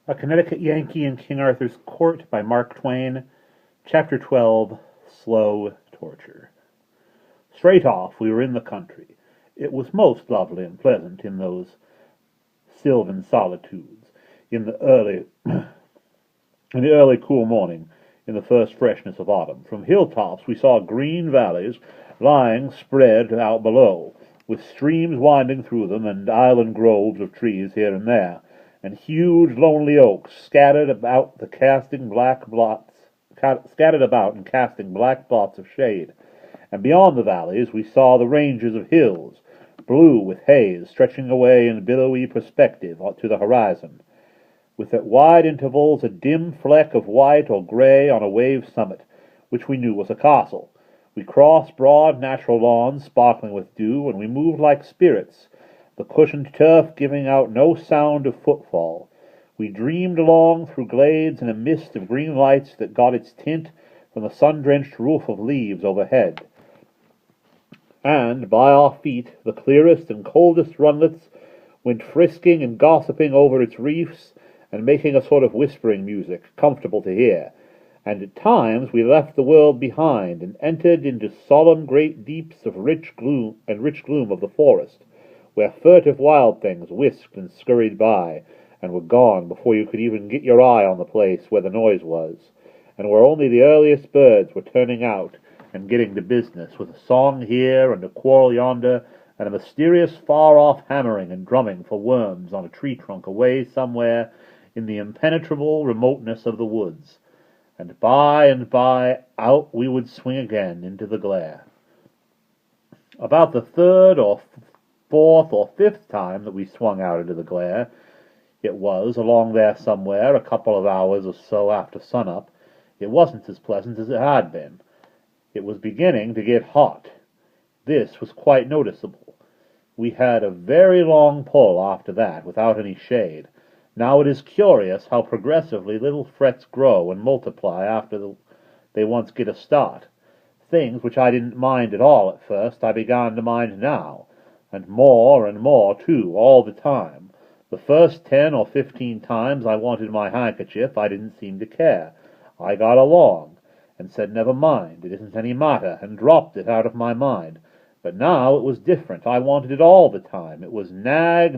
A Connecticut Yankee in King Arthur's Court by Mark Twain. Chapter 12, Slow Torture. Straight off, we were in the country. It was most lovely and pleasant in those sylvan solitudes, in the early cool morning, in the first freshness of autumn. From hilltops we saw green valleys lying spread out below, with streams winding through them, and island groves of trees here and there, and huge lonely oaks scattered about and casting black blots of shade. And beyond the valleys we saw the ranges of hills, blue with haze, stretching away in billowy perspective to the horizon, with at wide intervals a dim fleck of white or gray on a wave summit, which we knew was a castle. We crossed broad natural lawns sparkling with dew, and we moved like spirits, the cushioned turf giving out no sound of footfall. We dreamed along through glades in a mist of green lights that got its tint from the sun-drenched roof of leaves overhead. And by our feet the clearest and coldest runlets went frisking and gossiping over its reefs, and making a sort of whispering music, comfortable to hear. And at times we left the world behind, and entered into solemn great deeps of rich gloom of the forest, where furtive wild things whisked and scurried by, and were gone before you could even get your eye on the place where the noise was, and where only the earliest birds were turning out and getting to business, with a song here and a quarrel yonder, and a mysterious far-off hammering and drumming for worms on a tree trunk away somewhere in the impenetrable remoteness of the woods. And by out we would swing again into the glare. About the third or fourth or fifth time that we swung out into the glare, it was, along there somewhere, a couple of hours or so after sunup, it wasn't as pleasant as it had been. It was beginning to get hot. This was quite noticeable. We had a very long pull after that, without any shade. Now it is curious how progressively little frets grow and multiply after they once get a start. Things which I didn't mind at all at first, I began to mind now, and more, too, all the time. The first 10 or 15 times I wanted my handkerchief, I didn't seem to care. I got along, and said, never mind, it isn't any matter, and dropped it out of my mind. But now it was different. I wanted it all the time. It was nag,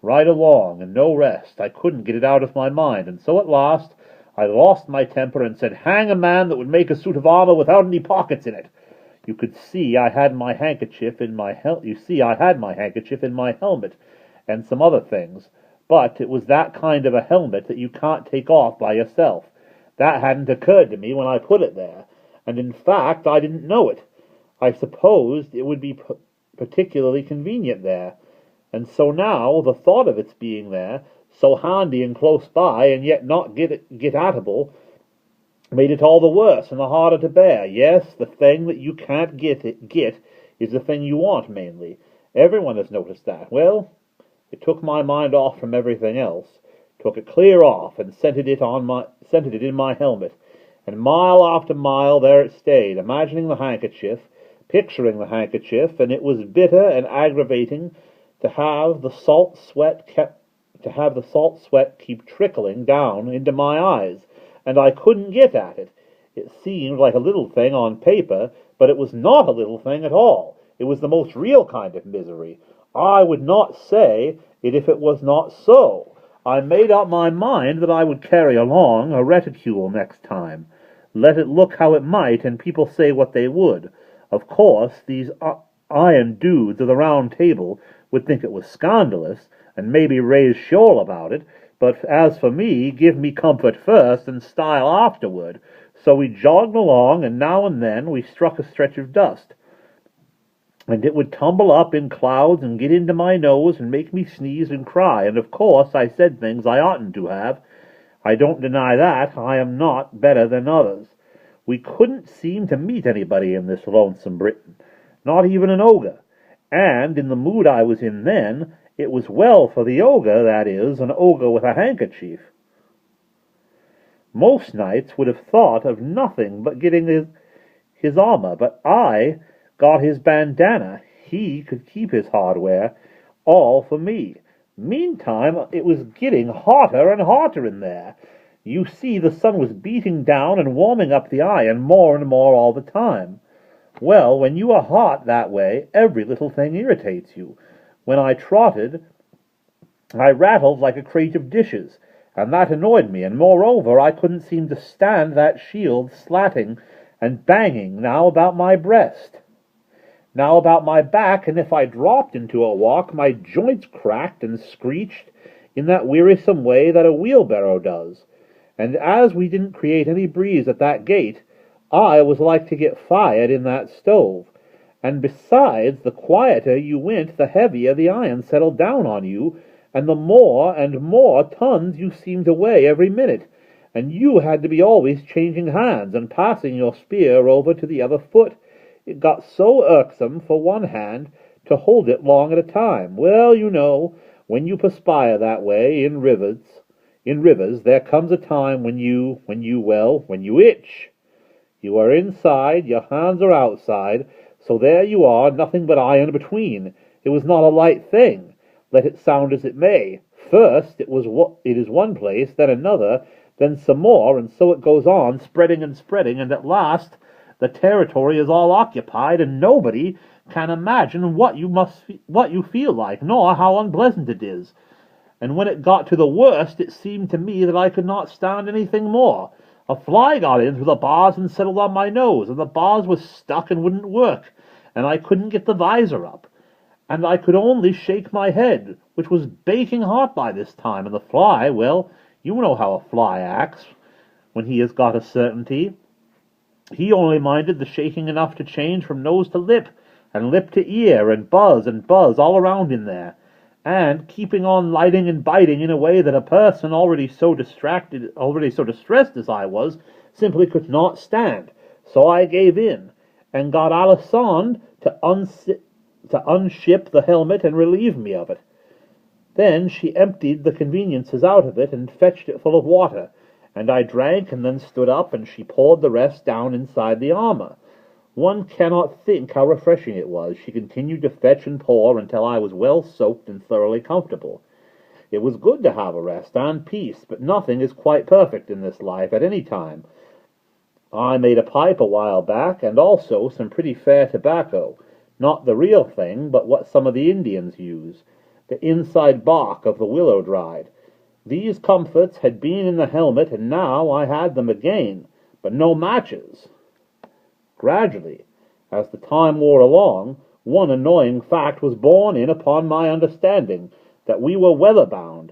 right along, and no rest. I couldn't get it out of my mind, and so at last I lost my temper and said, hang a man that would make a suit of armor without any pockets in it. You see I had my handkerchief in my helmet, and some other things, but it was that kind of a helmet that you can't take off by yourself. That hadn't occurred to me when I put it there, and in fact I didn't know it. I supposed it would be particularly convenient there, and so now the thought of its being there, so handy and close by, and yet not get-atable, made it all the worse and the harder to bear. Yes, the thing that you can't get is the thing you want, mainly. Everyone has noticed that. Well, it took my mind off from everything else, took it clear off, and centered it in my helmet, and mile after mile there it stayed, imagining the handkerchief, picturing the handkerchief, and it was bitter and aggravating to have the salt sweat keep trickling down into my eyes, and I couldn't get at it. It seemed like a little thing on paper, but it was not a little thing at all. It was the most real kind of misery. I would not say it if it was not so. I made up my mind that I would carry along a reticule next time, let it look how it might, and people say what they would. Of course, these iron dudes of the round table would think it was scandalous, and maybe raise shoal about it, but as for me, give me comfort first and style afterward. So we jogged along, and now and then we struck a stretch of dust, and it would tumble up in clouds and get into my nose and make me sneeze and cry, and of course I said things I oughtn't to have. I don't deny that. I am not better than others. We couldn't seem to meet anybody in this lonesome Britain, not even an ogre, and in the mood I was in then, it was well for the ogre, that is, an ogre with a handkerchief. Most knights would have thought of nothing but getting his armor, but I got his bandana. He could keep his hardware, all for me. Meantime, it was getting hotter and hotter in there. You see, the sun was beating down and warming up the iron more and more all the time. Well, when you are hot that way, every little thing irritates you. When I trotted, I rattled like a crate of dishes, and that annoyed me, and moreover, I couldn't seem to stand that shield slatting and banging now about my breast, now about my back, and if I dropped into a walk, my joints cracked and screeched in that wearisome way that a wheelbarrow does. And as we didn't create any breeze at that gate, I was like to get fired in that stove. And besides, the quieter you went, the heavier the iron settled down on you, and the more and more tons you seemed to weigh every minute, and you had to be always changing hands and passing your spear over to the other foot. It got so irksome for one hand to hold it long at a time. Well, you know, when you perspire that way in rivers, there comes a time when you itch. You are inside, your hands are outside, so there you are, nothing but iron between. It was not a light thing, let it sound as it may. First it is one place, then another, then some more, and so it goes on, spreading and spreading, and at last the territory is all occupied, and nobody can imagine what you feel like, nor how unpleasant it is. And when it got to the worst, it seemed to me that I could not stand anything more. A fly got in through the bars and settled on my nose, and the bars was stuck and wouldn't work, and I couldn't get the visor up, and I could only shake my head, which was baking hot by this time, and the fly, well, you know how a fly acts when he has got a certainty. He only minded the shaking enough to change from nose to lip, and lip to ear, and buzz all around in there, and keeping on lighting and biting in a way that a person already so distressed as I was, simply could not stand. So I gave in, and got Alison to unship the helmet and relieve me of it. Then she emptied the conveniences out of it and fetched it full of water, and I drank and then stood up, and she poured the rest down inside the armor. One cannot think how refreshing it was. She continued to fetch and pour until I was well soaked and thoroughly comfortable. It was good to have a rest and peace, but nothing is quite perfect in this life at any time. I made a pipe a while back, and also some pretty fair tobacco, not the real thing, but what some of the Indians use, the inside bark of the willow dried. These comforts had been in the helmet, and now I had them again, but no matches. Gradually, as the time wore along, one annoying fact was borne in upon my understanding, that we were weather-bound.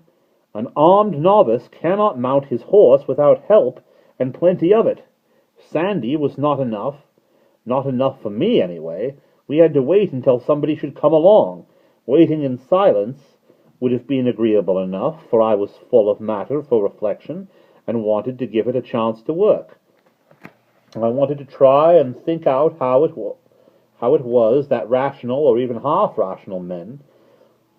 An armed novice cannot mount his horse without help, and plenty of it. Sandy was not enough for me anyway. We had to wait until somebody should come along. Waiting in silence would have been agreeable enough, for I was full of matter for reflection, and wanted to give it a chance to work. I wanted to try and think out how it was that rational or even half-rational men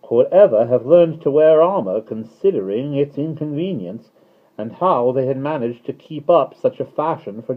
could ever have learned to wear armor, considering its inconvenience, and how they had managed to keep up such a fashion for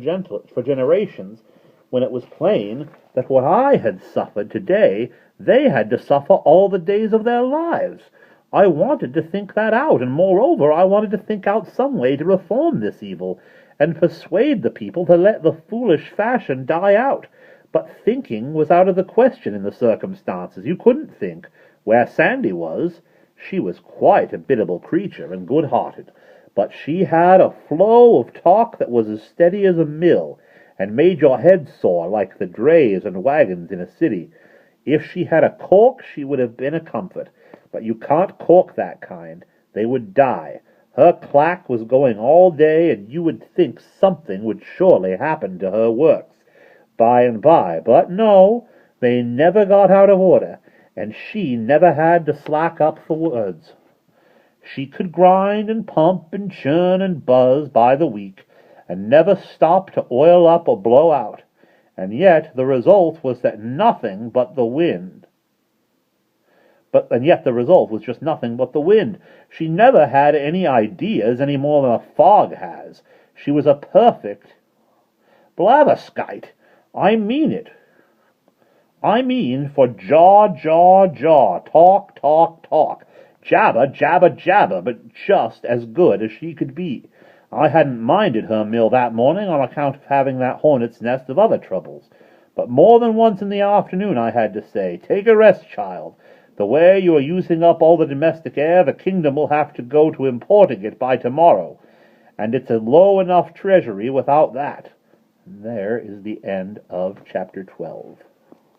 generations, when it was plain that what I had suffered today they had to suffer all the days of their lives. I wanted to think that out, and moreover I wanted to think out some way to reform this evil, and persuade the people to let the foolish fashion die out. But thinking was out of the question in the circumstances. You couldn't think. Where Sandy was, she was quite a biddable creature and good-hearted, but she had a flow of talk that was as steady as a mill, and made your head sore like the drays and wagons in a city. If she had a cork, she would have been a comfort, but you can't cork that kind. They would die. Her clack was going all day, and you would think something would surely happen to her works by and by. But no, they never got out of order, and she never had to slack up for words. She could grind and pump and churn and buzz by the week, and never stop to oil up or blow out. And yet the result was that nothing but the wind. And yet the result was just nothing but the wind. She never had any ideas any more than a fog has. She was a perfect blatherskite. I mean it. I mean for jaw, jaw, jaw, talk, talk, talk. Jabber, jabber, jabber, but just as good as she could be. I hadn't minded her mill that morning on account of having that hornet's nest of other troubles. But more than once in the afternoon I had to say, "Take a rest, child. The way you are using up all the domestic air, the kingdom will have to go to importing it by tomorrow. And it's a low enough treasury without that." And there is the end of chapter 12.